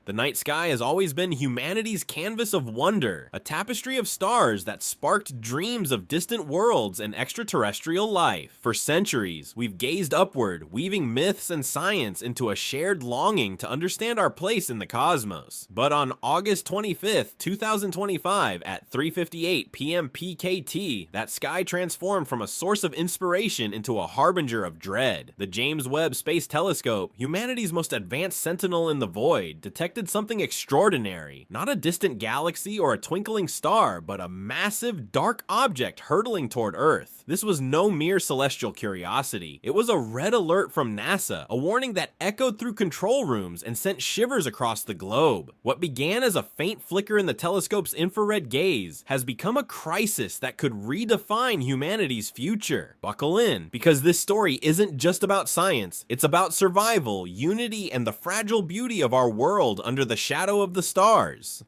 The night sky has always been humanity's canvas of wonder, a tapestry of stars that sparked dreams of distant worlds and extraterrestrial life. For centuries, we've gazed upward, weaving myths and science into a shared longing to understand our place in the cosmos. But on August 25th, 2025, at 3:58 p.m. PKT, that sky transformed from a source of inspiration into a harbinger of dread. The James Webb Space Telescope, humanity's most advanced sentinel in the void, detected something extraordinary. Not a distant galaxy or a twinkling star, but a massive, dark object hurtling toward Earth. This was no mere celestial curiosity. It was a red alert from NASA, a warning that echoed through control rooms and sent shivers across the globe. What began as a faint flicker in the telescope's infrared gaze has become a crisis that could redefine humanity's future. Buckle in, because this story isn't just about science, it's about survival, unity, and the fragile beauty of our world under the shadow of the stars.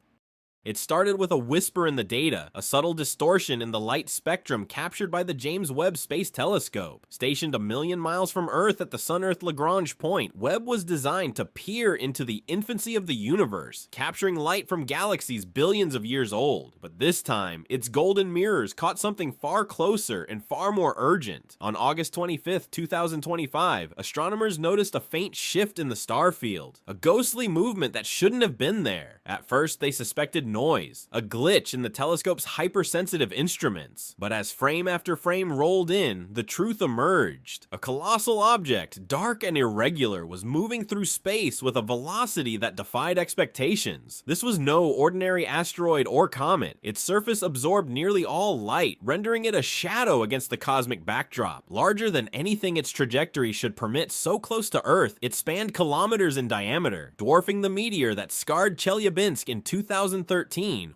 It started with a whisper in the data, a subtle distortion in the light spectrum captured by the James Webb Space Telescope. Stationed a million miles from Earth at the Sun-Earth Lagrange point, Webb was designed to peer into the infancy of the universe, capturing light from galaxies billions of years old. But this time, its golden mirrors caught something far closer and far more urgent. On August 25th, 2025, astronomers noticed a faint shift in the star field, a ghostly movement that shouldn't have been there. At first, they suspected noise, a glitch in the telescope's hypersensitive instruments. But as frame after frame rolled in, the truth emerged. A colossal object, dark and irregular, was moving through space with a velocity that defied expectations. This was no ordinary asteroid or comet. Its surface absorbed nearly all light, rendering it a shadow against the cosmic backdrop. Larger than anything its trajectory should permit so close to Earth, it spanned kilometers in diameter, dwarfing the meteor that scarred Chelyabinsk in 2013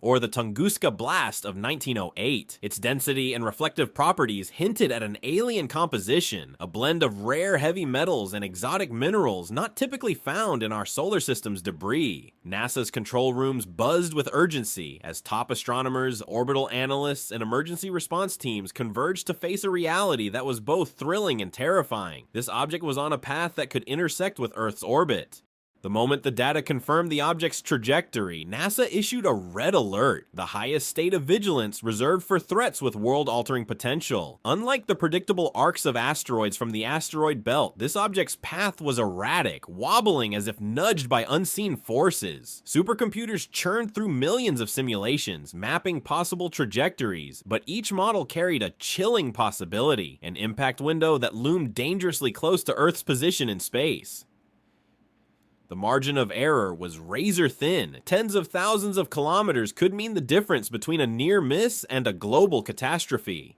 or the Tunguska blast of 1908. Its density and reflective properties hinted at an alien composition, a blend of rare heavy metals and exotic minerals not typically found in our solar system's debris. NASA's control rooms buzzed with urgency as top astronomers, orbital analysts, and emergency response teams converged to face a reality that was both thrilling and terrifying. This object was on a path that could intersect with Earth's orbit. The moment the data confirmed the object's trajectory, NASA issued a red alert, the highest state of vigilance reserved for threats with world-altering potential. Unlike the predictable arcs of asteroids from the asteroid belt, this object's path was erratic, wobbling as if nudged by unseen forces. Supercomputers churned through millions of simulations, mapping possible trajectories, but each model carried a chilling possibility, an impact window that loomed dangerously close to Earth's position in space. The margin of error was razor thin. Tens of thousands of kilometers could mean the difference between a near miss and a global catastrophe.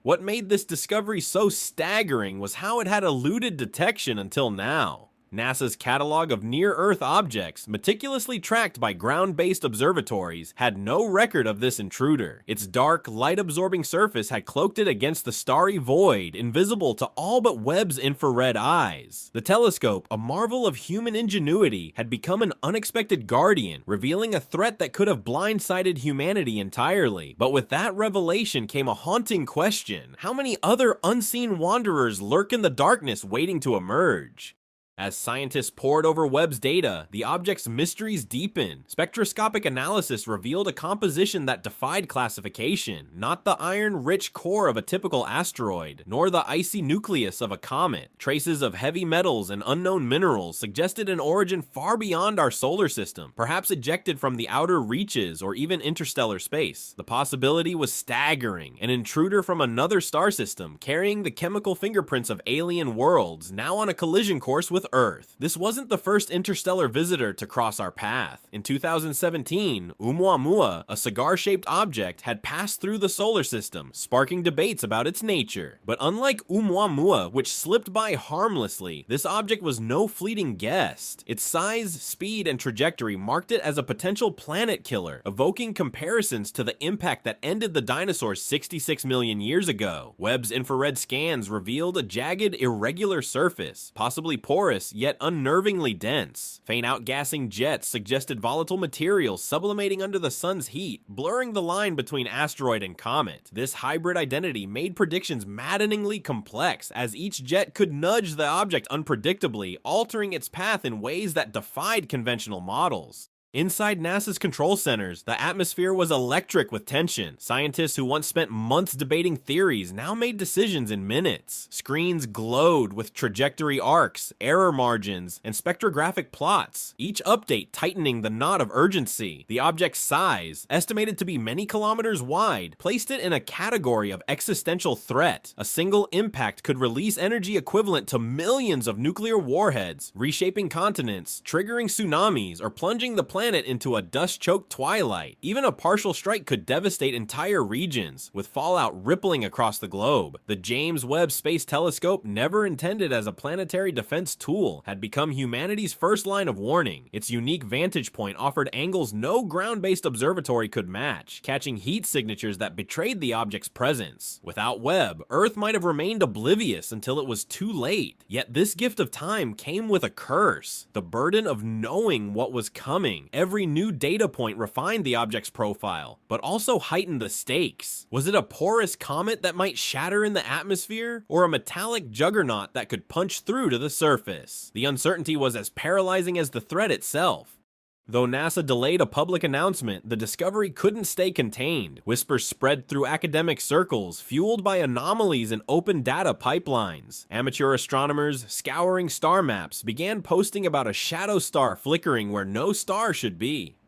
What made this discovery so staggering was how it had eluded detection until now. NASA's catalog of near-Earth objects, meticulously tracked by ground-based observatories, had no record of this intruder. Its dark, light-absorbing surface had cloaked it against the starry void, invisible to all but Webb's infrared eyes. The telescope, a marvel of human ingenuity, had become an unexpected guardian, revealing a threat that could have blindsided humanity entirely. But with that revelation came a haunting question: how many other unseen wanderers lurk in the darkness waiting to emerge? As scientists pored over Webb's data, the object's mysteries deepened. Spectroscopic analysis revealed a composition that defied classification, not the iron-rich core of a typical asteroid, nor the icy nucleus of a comet. Traces of heavy metals and unknown minerals suggested an origin far beyond our solar system, perhaps ejected from the outer reaches or even interstellar space. The possibility was staggering, an intruder from another star system, carrying the chemical fingerprints of alien worlds, now on a collision course with Earth. This wasn't the first interstellar visitor to cross our path. In 2017, Oumuamua, a cigar-shaped object, had passed through the solar system, sparking debates about its nature. But unlike Oumuamua, which slipped by harmlessly, this object was no fleeting guest. Its size, speed, and trajectory marked it as a potential planet killer, evoking comparisons to the impact that ended the dinosaurs 66 million years ago. Webb's infrared scans revealed a jagged, irregular surface, possibly porous porous yet unnervingly dense. Faint outgassing jets suggested volatile materials sublimating under the sun's heat, blurring the line between asteroid and comet. This hybrid identity made predictions maddeningly complex, as each jet could nudge the object unpredictably, altering its path in ways that defied conventional models. Inside NASA's control centers, the atmosphere was electric with tension. Scientists who once spent months debating theories now made decisions in minutes. Screens glowed with trajectory arcs, error margins, and spectrographic plots, each update tightening the knot of urgency. The object's size, estimated to be many kilometers wide, placed it in a category of existential threat. A single impact could release energy equivalent to millions of nuclear warheads, reshaping continents, triggering tsunamis, or plunging the planet into a dust-choked twilight. Even a partial strike could devastate entire regions, with fallout rippling across the globe. The James Webb Space Telescope, never intended as a planetary defense tool, had become humanity's first line of warning. Its unique vantage point offered angles no ground-based observatory could match, catching heat signatures that betrayed the object's presence. Without Webb, Earth might have remained oblivious until it was too late. Yet this gift of time came with a curse: the burden of knowing what was coming. Every new data point refined the object's profile, but also heightened the stakes. Was it a porous comet that might shatter in the atmosphere, or a metallic juggernaut that could punch through to the surface? The uncertainty was as paralyzing as the threat itself. Though NASA delayed a public announcement, the discovery couldn't stay contained. Whispers spread through academic circles, fueled by anomalies in open data pipelines. Amateur astronomers, scouring star maps, began posting about a shadow star flickering where no star should be.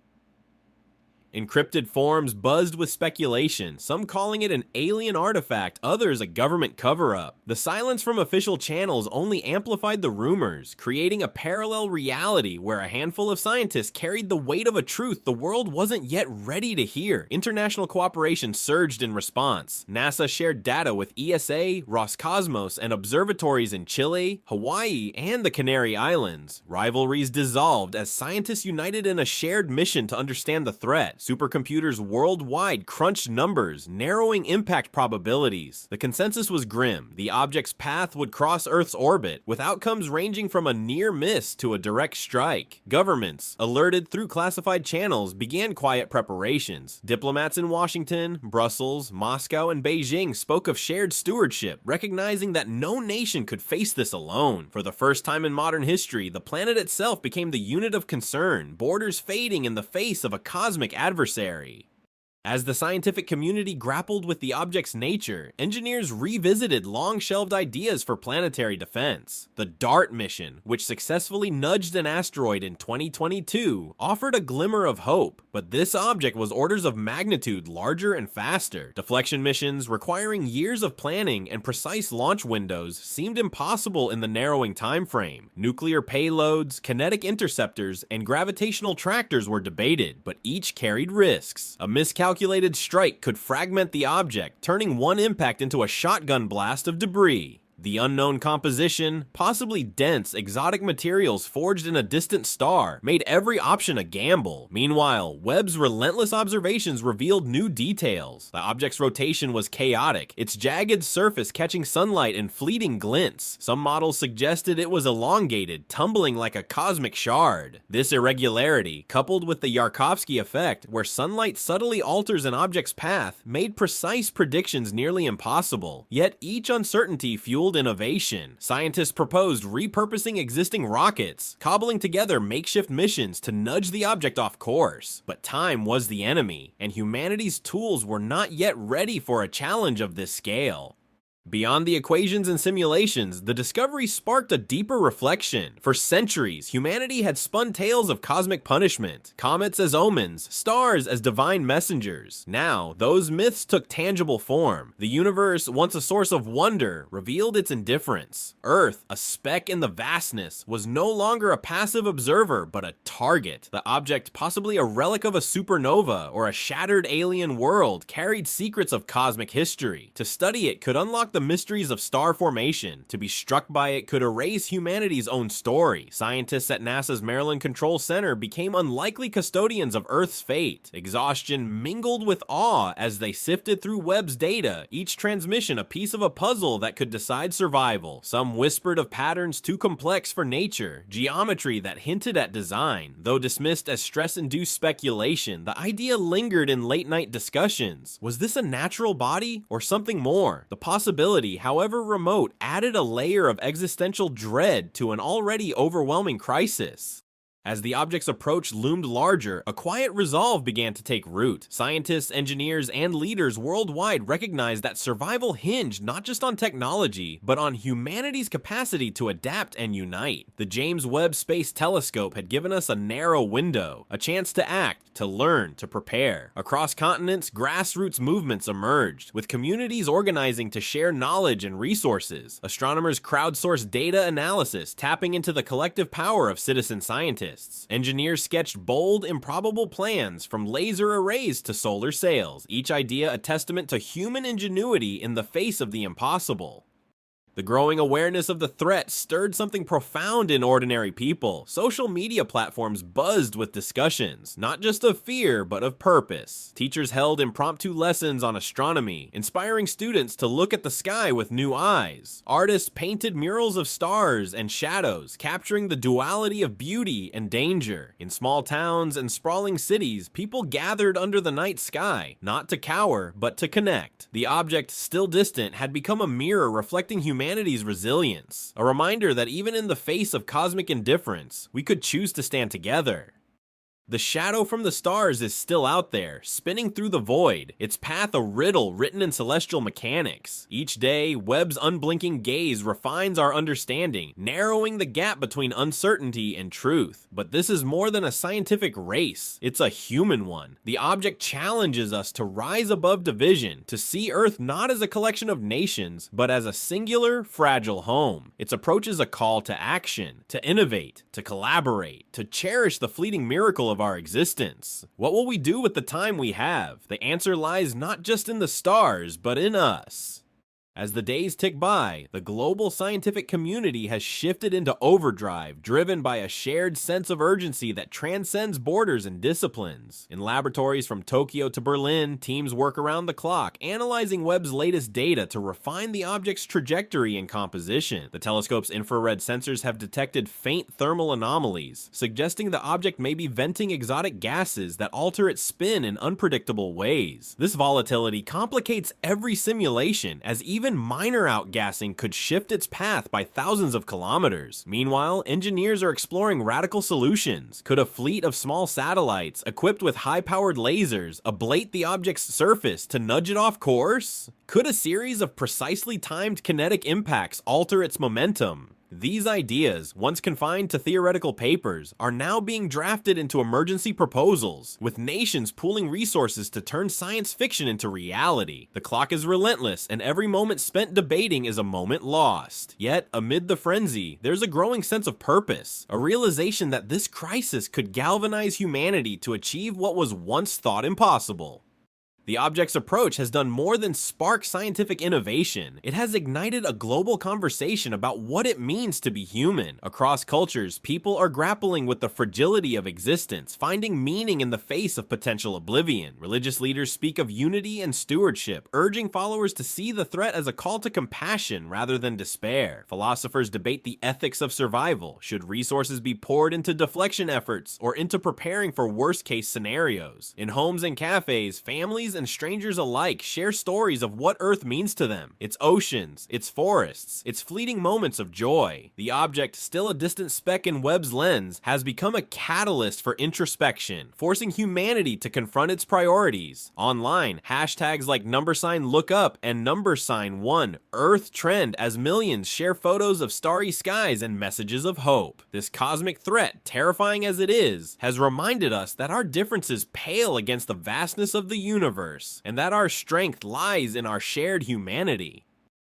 Encrypted forums buzzed with speculation, some calling it an alien artifact, others a government cover-up. The silence from official channels only amplified the rumors, creating a parallel reality where a handful of scientists carried the weight of a truth the world wasn't yet ready to hear. International cooperation surged in response. NASA shared data with ESA, Roscosmos, and observatories in Chile, Hawaii, and the Canary Islands. Rivalries dissolved as scientists united in a shared mission to understand the threat. Supercomputers worldwide crunched numbers, narrowing impact probabilities. The consensus was grim. The object's path would cross Earth's orbit, with outcomes ranging from a near miss to a direct strike. Governments, alerted through classified channels, began quiet preparations. Diplomats in Washington, Brussels, Moscow, and Beijing spoke of shared stewardship, recognizing that no nation could face this alone. For the first time in modern history, the planet itself became the unit of concern, borders fading in the face of a cosmic adversary. As the scientific community grappled with the object's nature, engineers revisited long-shelved ideas for planetary defense. The DART mission, which successfully nudged an asteroid in 2022, offered a glimmer of hope, but this object was orders of magnitude larger and faster. Deflection missions, requiring years of planning and precise launch windows, seemed impossible in the narrowing time frame. Nuclear payloads, kinetic interceptors, and gravitational tractors were debated, but each carried risks. A miscalculated strike could fragment the object, turning one impact into a shotgun blast of debris. The unknown composition, possibly dense, exotic materials forged in a distant star, made every option a gamble. Meanwhile, Webb's relentless observations revealed new details. The object's rotation was chaotic, its jagged surface catching sunlight in fleeting glints. Some models suggested it was elongated, tumbling like a cosmic shard. This irregularity, coupled with the Yarkovsky effect, where sunlight subtly alters an object's path, made precise predictions nearly impossible. Yet each uncertainty fueled innovation. Scientists proposed repurposing existing rockets, cobbling together makeshift missions to nudge the object off course. But time was the enemy, and humanity's tools were not yet ready for a challenge of this scale. Beyond the equations and simulations, the discovery sparked a deeper reflection. For centuries, humanity had spun tales of cosmic punishment, comets as omens, stars as divine messengers. Now, those myths took tangible form. The universe, once a source of wonder, revealed its indifference. Earth, a speck in the vastness, was no longer a passive observer, but a target. The object, possibly a relic of a supernova or a shattered alien world, carried secrets of cosmic history. To study it could unlock the mysteries of star formation. To be struck by it could erase humanity's own story. Scientists at NASA's Maryland Control Center became unlikely custodians of Earth's fate. Exhaustion mingled with awe as they sifted through Webb's data, each transmission a piece of a puzzle that could decide survival. Some whispered of patterns too complex for nature, geometry that hinted at design. Though dismissed as stress-induced speculation, the idea lingered in late-night discussions. Was this a natural body or something more? The possibility, however remote, added a layer of existential dread to an already overwhelming crisis. As the object's approach loomed larger, a quiet resolve began to take root. Scientists, engineers, and leaders worldwide recognized that survival hinged not just on technology, but on humanity's capacity to adapt and unite. The James Webb Space Telescope had given us a narrow window, a chance to act, to learn, to prepare. Across continents, grassroots movements emerged, with communities organizing to share knowledge and resources. Astronomers crowdsourced data analysis, tapping into the collective power of citizen scientists. Engineers sketched bold, improbable plans, from laser arrays to solar sails, each idea a testament to human ingenuity in the face of the impossible. The growing awareness of the threat stirred something profound in ordinary people. Social media platforms buzzed with discussions, not just of fear, but of purpose. Teachers held impromptu lessons on astronomy, inspiring students to look at the sky with new eyes. Artists painted murals of stars and shadows, capturing the duality of beauty and danger. In small towns and sprawling cities, people gathered under the night sky, not to cower, but to connect. The object, still distant, had become a mirror reflecting humanity's resilience, a reminder that even in the face of cosmic indifference, we could choose to stand together. The shadow from the stars is still out there, spinning through the void, its path a riddle written in celestial mechanics. Each day, Webb's unblinking gaze refines our understanding, narrowing the gap between uncertainty and truth. But this is more than a scientific race, it's a human one. The object challenges us to rise above division, to see Earth not as a collection of nations, but as a singular, fragile home. Its approach is a call to action, to innovate, to collaborate, to cherish the fleeting miracle of our existence. What will we do with the time we have? The answer lies not just in the stars, but in us. As the days tick by, the global scientific community has shifted into overdrive, driven by a shared sense of urgency that transcends borders and disciplines. In laboratories from Tokyo to Berlin, teams work around the clock, analyzing Webb's latest data to refine the object's trajectory and composition. The telescope's infrared sensors have detected faint thermal anomalies, suggesting the object may be venting exotic gases that alter its spin in unpredictable ways. This volatility complicates every simulation, as even minor outgassing could shift its path by thousands of kilometers. Meanwhile, engineers are exploring radical solutions. Could a fleet of small satellites, equipped with high-powered lasers, ablate the object's surface to nudge it off course? Could a series of precisely timed kinetic impacts alter its momentum? These ideas, once confined to theoretical papers, are now being drafted into emergency proposals, with nations pooling resources to turn science fiction into reality. The clock is relentless, and every moment spent debating is a moment lost. Yet, amid the frenzy, there's a growing sense of purpose, a realization that this crisis could galvanize humanity to achieve what was once thought impossible. The object's approach has done more than spark scientific innovation. It has ignited a global conversation about what it means to be human. Across cultures, people are grappling with the fragility of existence, finding meaning in the face of potential oblivion. Religious leaders speak of unity and stewardship, urging followers to see the threat as a call to compassion rather than despair. Philosophers debate the ethics of survival. Should resources be poured into deflection efforts or into preparing for worst-case scenarios? In homes and cafes, families and strangers alike share stories of what Earth means to them, its oceans, its forests, its fleeting moments of joy. The object, still a distant speck in Webb's lens, has become a catalyst for introspection, forcing humanity to confront its priorities. Online, hashtags like #lookup and #1 Earth trend as millions share photos of starry skies and messages of hope. This cosmic threat, terrifying as it is, has reminded us that our differences pale against the vastness of the universe, and that our strength lies in our shared humanity.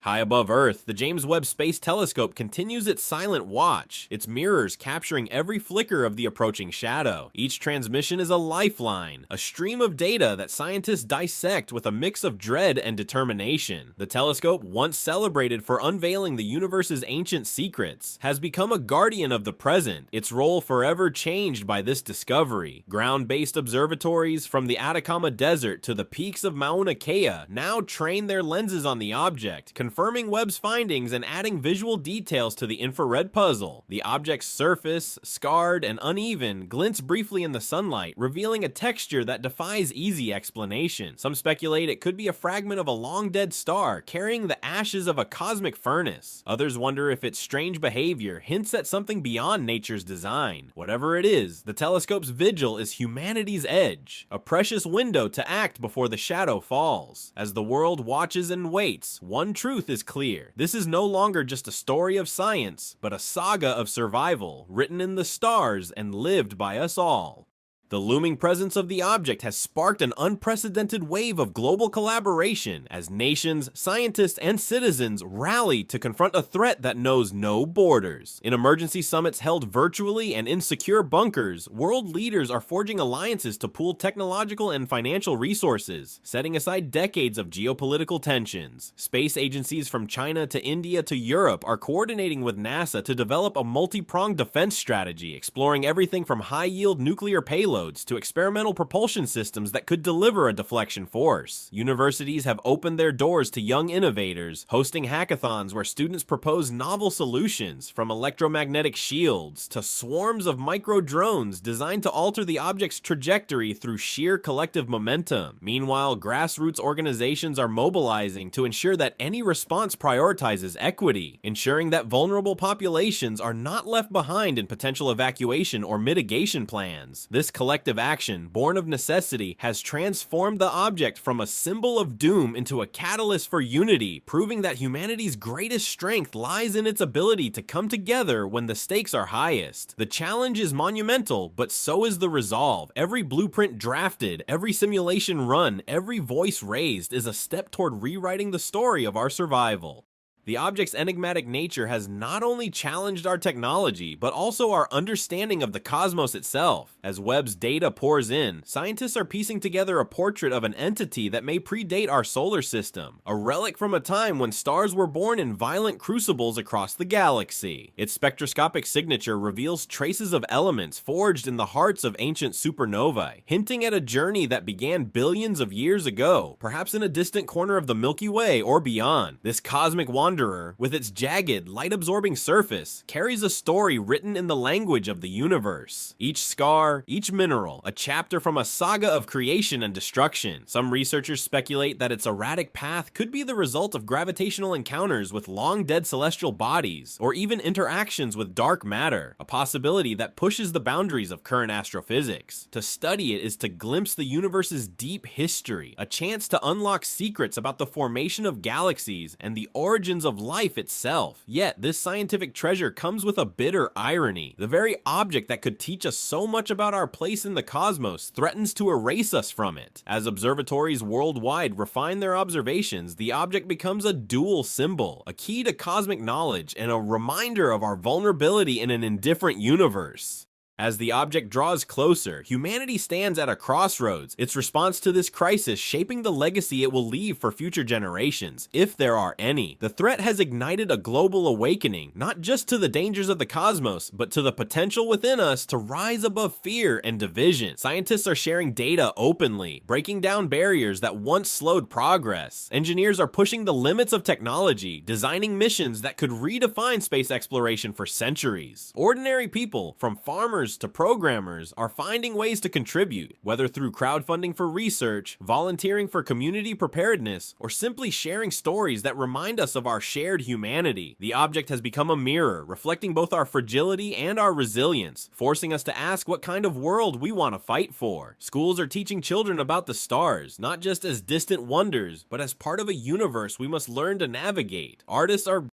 High above Earth, the James Webb Space Telescope continues its silent watch, its mirrors capturing every flicker of the approaching shadow. Each transmission is a lifeline, a stream of data that scientists dissect with a mix of dread and determination. The telescope, once celebrated for unveiling the universe's ancient secrets, has become a guardian of the present, its role forever changed by this discovery. Ground-based observatories, from the Atacama Desert to the peaks of Mauna Kea, now train their lenses on the object, confirming Webb's findings and adding visual details to the infrared puzzle. The object's surface, scarred and uneven, glints briefly in the sunlight, revealing a texture that defies easy explanation. Some speculate it could be a fragment of a long-dead star carrying the ashes of a cosmic furnace. Others wonder if its strange behavior hints at something beyond nature's design. Whatever it is, the telescope's vigil is humanity's edge, a precious window to act before the shadow falls. As the world watches and waits, one truth is clear. This is no longer just a story of science, but a saga of survival, written in the stars and lived by us all. The looming presence of the object has sparked an unprecedented wave of global collaboration as nations, scientists, and citizens rally to confront a threat that knows no borders. In emergency summits held virtually and in secure bunkers, world leaders are forging alliances to pool technological and financial resources, setting aside decades of geopolitical tensions. Space agencies from China to India to Europe are coordinating with NASA to develop a multi-pronged defense strategy, exploring everything from high-yield nuclear payloads to experimental propulsion systems that could deliver a deflection force. Universities have opened their doors to young innovators, hosting hackathons where students propose novel solutions, from electromagnetic shields to swarms of micro-drones designed to alter the object's trajectory through sheer collective momentum. Meanwhile, grassroots organizations are mobilizing to ensure that any response prioritizes equity, ensuring that vulnerable populations are not left behind in potential evacuation or mitigation plans. This collective action, born of necessity, has transformed the object from a symbol of doom into a catalyst for unity, proving that humanity's greatest strength lies in its ability to come together when the stakes are highest. The challenge is monumental, but so is the resolve. Every blueprint drafted, every simulation run, every voice raised is a step toward rewriting the story of our survival. The object's enigmatic nature has not only challenged our technology, but also our understanding of the cosmos itself. As Webb's data pours in, scientists are piecing together a portrait of an entity that may predate our solar system, a relic from a time when stars were born in violent crucibles across the galaxy. Its spectroscopic signature reveals traces of elements forged in the hearts of ancient supernovae, hinting at a journey that began billions of years ago, perhaps in a distant corner of the Milky Way or beyond. This cosmic wanderer, with its jagged, light-absorbing surface, carries a story written in the language of the universe. Each scar, each mineral, a chapter from a saga of creation and destruction. Some researchers speculate that its erratic path could be the result of gravitational encounters with long-dead celestial bodies, or even interactions with dark matter, a possibility that pushes the boundaries of current astrophysics. To study it is to glimpse the universe's deep history, a chance to unlock secrets about the formation of galaxies and the origins of life itself. Yet, this scientific treasure comes with a bitter irony. The very object that could teach us so much about our place in the cosmos threatens to erase us from it. As observatories worldwide refine their observations, the object becomes a dual symbol, a key to cosmic knowledge and a reminder of our vulnerability in an indifferent universe. As the object draws closer, humanity stands at a crossroads, its response to this crisis shaping the legacy it will leave for future generations, if there are any. The threat has ignited a global awakening, not just to the dangers of the cosmos, but to the potential within us to rise above fear and division. Scientists are sharing data openly, breaking down barriers that once slowed progress. Engineers are pushing the limits of technology, designing missions that could redefine space exploration for centuries. Ordinary people, from farmers to programmers, are finding ways to contribute, whether through crowdfunding for research, volunteering for community preparedness, or simply sharing stories that remind us of our shared humanity. The object has become a mirror, reflecting both our fragility and our resilience, forcing us to ask what kind of world we want to fight for. Schools are teaching children about the stars, not just as distant wonders, but as part of a universe we must learn to navigate. Artists are